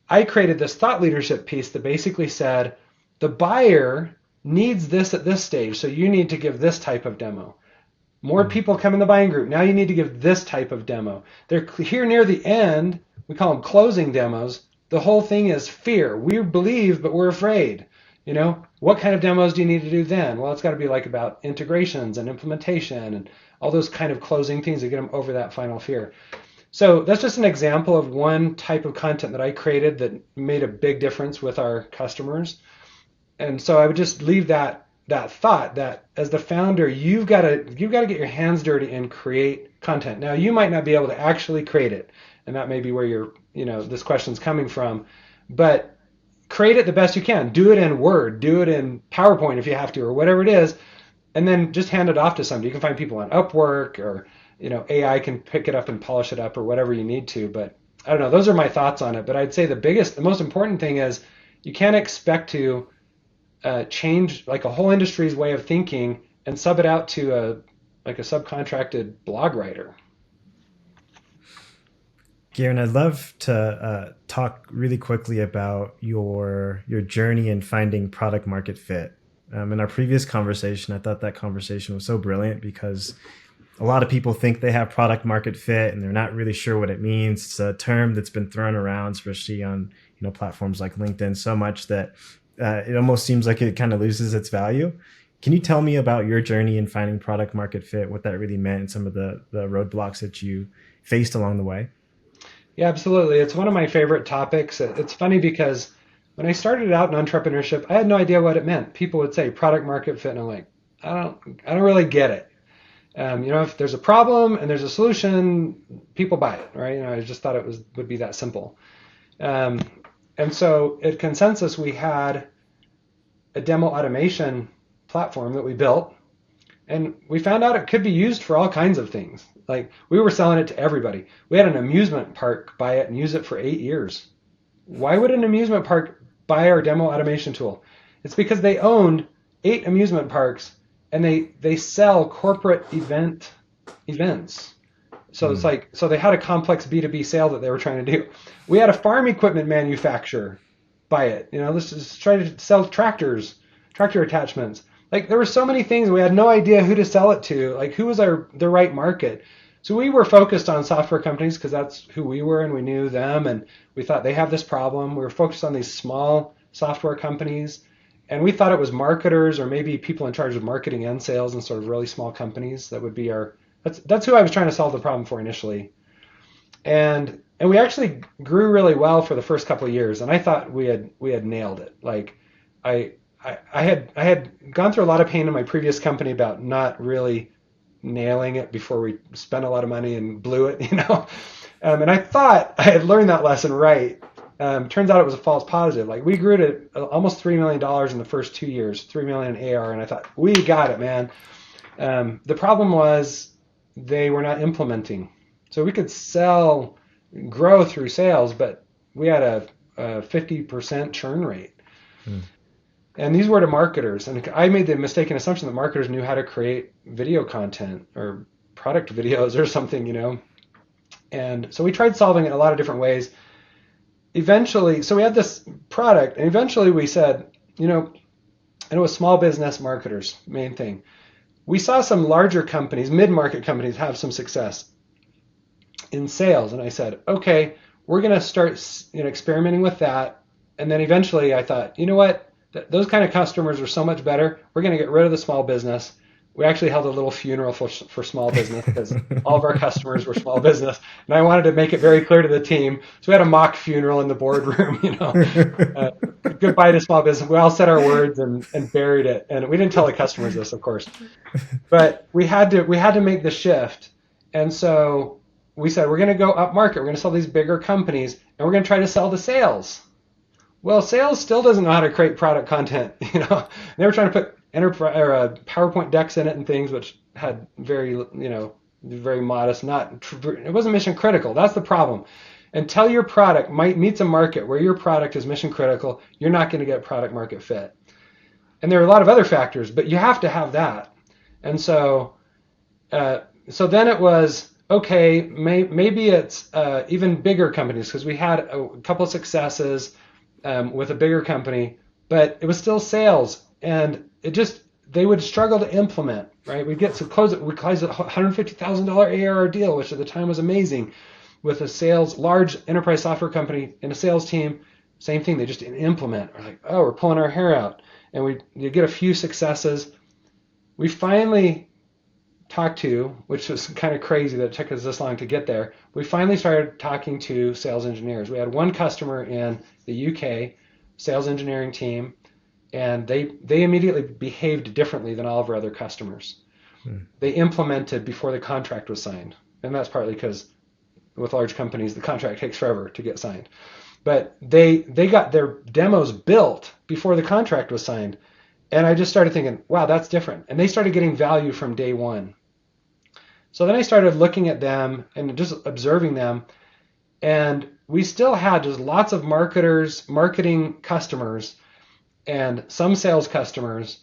I created this thought leadership piece that basically said, the buyer needs this at this stage, so you need to give this type of demo. More people come in the buying group. Now you need to give this type of demo. They're here near the end. We call them closing demos. The whole thing is fear. We believe, but we're afraid. You know, what kind of demos do you need to do then? Well, it's got to be like about integrations and implementation and all those kind of closing things to get them over that final fear. So that's just an example of one type of content that I created that made a big difference with our customers. And so I would just leave that thought that as the founder, you've got to get your hands dirty and create content. Now, you might not be able to actually create it, and that may be where this question's coming from, but create it the best you can. Do it in Word, do it in PowerPoint if you have to, or whatever it is, and then just hand it off to somebody. You can find people on Upwork, or AI can pick it up and polish it up, or whatever you need to. But I don't know. Those are my thoughts on it. But I'd say the most important thing is you can't expect to change like a whole industry's way of thinking and sub it out to a subcontracted blog writer. Garrin, I'd love to talk really quickly about your journey in finding product market fit. In our previous conversation, I thought that conversation was so brilliant because a lot of people think they have product market fit and they're not really sure what it means. It's a term that's been thrown around, especially on platforms like LinkedIn, so much that it almost seems like it kind of loses its value. Can you tell me about your journey in finding product market fit, what that really meant, and some of the roadblocks that you faced along the way? Yeah, absolutely. It's one of my favorite topics. It's funny because when I started out in entrepreneurship, I had no idea what it meant. People would say product market fit, and I'm like, I don't really get it. If there's a problem and there's a solution, people buy it, right? I just thought it would be that simple. And so at Consensus, we had a demo automation platform that we built, and we found out it could be used for all kinds of things. Like, we were selling it to everybody. We had an amusement park buy it and use it for 8 years. Why would an amusement park buy our demo automation tool? It's because they owned 8 amusement parks, and they sell corporate events. So it's like, so they had a complex B2B sale that they were trying to do. We had a farm equipment manufacturer buy it. Let's just try to sell tractor attachments. Like, there were so many things. We had no idea who to sell it to. Like, who was the right market? So we were focused on software companies because that's who we were, and we knew them, and we thought they have this problem. We were focused on these small software companies, and we thought it was marketers or maybe people in charge of marketing and sales in sort of really small companies that would be that's who I was trying to solve the problem for initially. And we actually grew really well for the first couple of years, and I thought we had nailed it. Like, I I had gone through a lot of pain in my previous company about not really nailing it before we spent a lot of money and blew it, and I thought I had learned that lesson right. Turns out it was a false positive. Like, we grew to almost $3 million in the first 2 years, 3 million in AR, and I thought, we got it, man. The problem was they were not implementing. So we could grow through sales, but we had a 50% churn rate. And these were to marketers. And I made the mistaken assumption that marketers knew how to create video content or product videos or something, And so we tried solving it in a lot of different ways. Eventually, so we had this product, and eventually we said, and it was small business marketers, main thing. We saw some larger companies, mid-market companies, have some success in sales. And I said, okay, we're going to start experimenting with that. And then eventually I thought, you know what? Those kind of customers are so much better. We're going to get rid of the small business. We actually held a little funeral for small business because all of our customers were small business. And I wanted to make it very clear to the team. So we had a mock funeral in the boardroom, goodbye to small business. We all said our words and buried it. And we didn't tell the customers this, of course. But we had to make the shift. And so we said, we're going to go up market. We're going to sell these bigger companies, and we're going to try to sell to sales. Well, sales still doesn't know how to create product content. They were trying to put PowerPoint decks in it and things, which had very modest. It wasn't mission critical. That's the problem. Until your product meets a market where your product is mission critical, you're not going to get product market fit. And there are a lot of other factors, but you have to have that. And so then it was, okay, maybe it's even bigger companies, because we had a couple of successes with a bigger company, but it was still sales, and they would struggle to implement, right? We closed a $150,000 ARR deal, which at the time was amazing, with a large enterprise software company and a sales team. Same thing, they just didn't implement. We're like, oh, we're pulling our hair out. And you get a few successes. We finally talked to, which was kind of crazy that it took us this long to get there, we finally started talking to sales engineers. We had one customer in the UK, sales engineering team, and they immediately behaved differently than all of our other customers. They implemented before the contract was signed. And that's partly because with large companies, the contract takes forever to get signed. But they got their demos built before the contract was signed. And I just started thinking, wow, that's different. And they started getting value from day one. So then I started looking at them and just observing them. And we still had just lots of marketing customers, and some sales customers.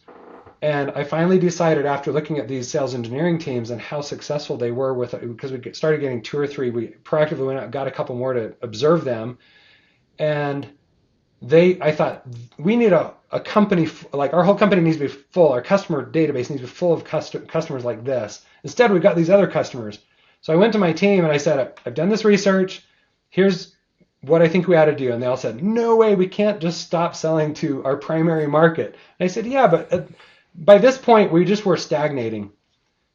And I finally decided, after looking at these sales engineering teams and how successful they were with it, because we started getting 2 or 3, we proactively went out and got a couple more to observe them. And I thought, we need a company, like our whole company needs to be full, our customer database needs to be full of customers like this. Instead, we've got these other customers. So I went to my team and I said, I've done this research. Here's what I think we ought to do. And they all said, no way, we can't just stop selling to our primary market. And I said, yeah, but by this point, we just were stagnating.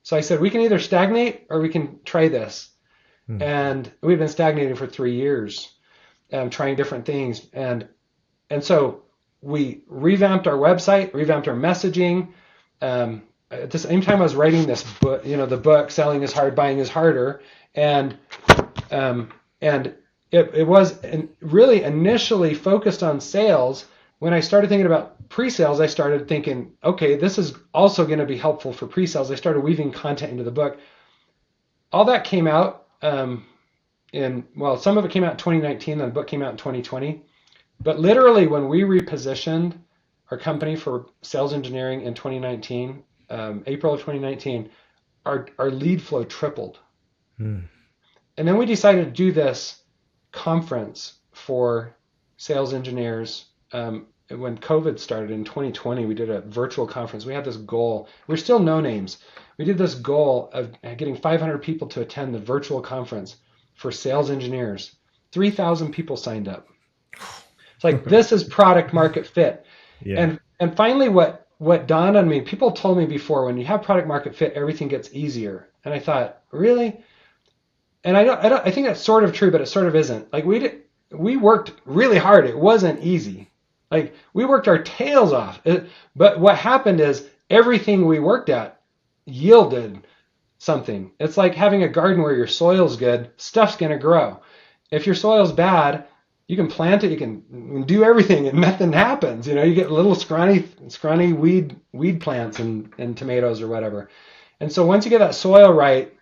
So I said, we can either stagnate or we can try this. And we've been stagnating for 3 years, trying different things. And so we revamped our website, revamped our messaging. At the same time I was writing this book, the book, Selling is Hard, Buying is Harder. And it was really initially focused on sales. When I started thinking about pre-sales, I started thinking, okay, this is also going to be helpful for pre-sales. I started weaving content into the book. All that came out some of it came out in 2019, then the book came out in 2020. But literally, when we repositioned our company for sales engineering in 2019, April of 2019, our lead flow tripled. And then we decided to do this conference for sales engineers. When COVID started in 2020, we did a virtual conference. We had this goal. We're still no names. We did this goal of getting 500 people to attend the virtual conference for sales engineers. 3,000 people signed up. It's like, this is product market fit. Yeah. And finally, what dawned on me, people told me before, when you have product market fit, everything gets easier. And I thought, really? And I think that's sort of true, but it sort of isn't. Like, we worked really hard. It wasn't easy. Like we worked our tails off. But what happened is everything we worked at yielded something. It's like having a garden where your soil's good, stuff's going to grow. If your soil's bad, you can plant it, you can do everything, and nothing happens. You get little scrawny weed plants and tomatoes or whatever. And so once you get that soil right,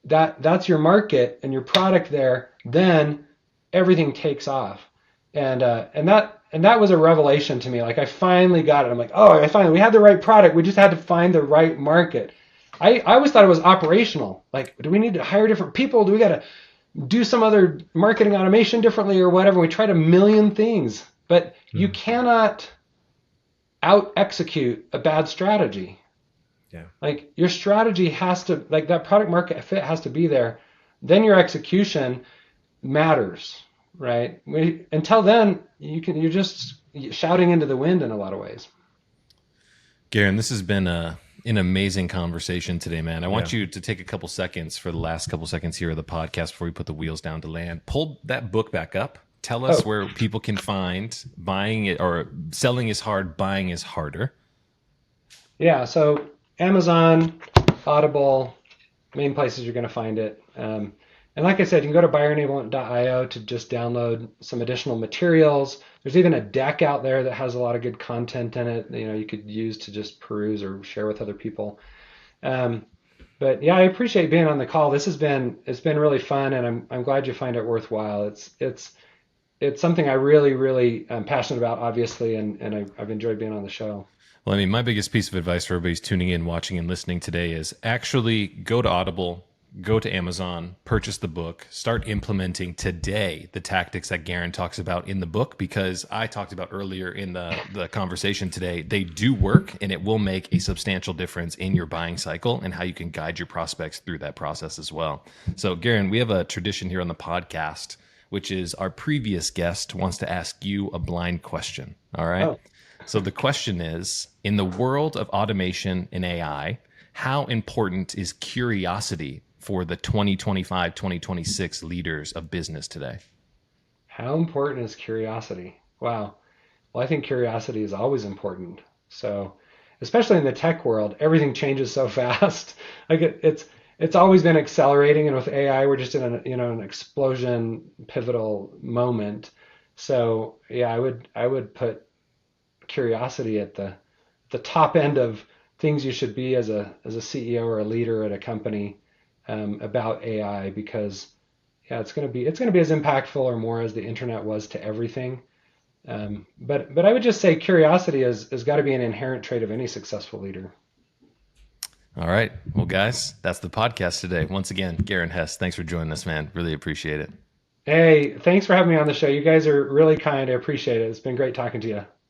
that's your market and your product there, then everything takes off. And that was a revelation to me. Like I finally got it. I'm like, oh, we had the right product. We just had to find the right market. I always thought it was operational. Like, do we need to hire different people? Do we got to do some other marketing automation differently or whatever? We tried a million things, but you cannot out execute a bad strategy. Yeah. Like your strategy has to, like that product market fit has to be there. Then your execution matters, right? Until then, you're just shouting into the wind in a lot of ways. Garrin, this has been an amazing conversation today, man. I want you to take a couple seconds for the last couple seconds here of the podcast before we put the wheels down to land. Pull that book back up. Tell us where people can find buying it, or selling is hard, buying is harder. Yeah, so Amazon, Audible, main places you're going to find it. And like I said, you can go to buyerinablement.io to just download some additional materials. There's even a deck out there that has a lot of good content in it, you could use to just peruse or share with other people. But yeah, I appreciate being on the call. It's been really fun, and I'm glad you find it worthwhile. It's something I really, really am passionate about, obviously, and I've enjoyed being on the show. Well, I mean, my biggest piece of advice for everybody who's tuning in, watching, and listening today is actually go to Audible, go to Amazon, purchase the book, start implementing today the tactics that Garrin talks about in the book, because I talked about earlier in the conversation today, they do work, and it will make a substantial difference in your buying cycle and how you can guide your prospects through that process as well. So, Garrin, we have a tradition here on the podcast, which is our previous guest wants to ask you a blind question. All right. Oh. So the question is, in the world of automation and AI, how important is curiosity for the 2025, 2026 leaders of business today? How important is curiosity? Wow. Well, I think curiosity is always important. So, especially in the tech world, everything changes so fast. Like it's always been accelerating, and with AI, we're just in an explosion, pivotal moment. So, yeah, I would put curiosity at the top end of things you should be as a CEO or a leader at a company about AI, because it's going to be as impactful or more as the internet was to everything. But I would just say curiosity has got to be an inherent trait of any successful leader. All right. Well, guys, that's the podcast today. Once again, Garrin Hess, thanks for joining us, man. Really appreciate it. Hey, thanks for having me on the show. You guys are really kind. I appreciate it. It's been great talking to you.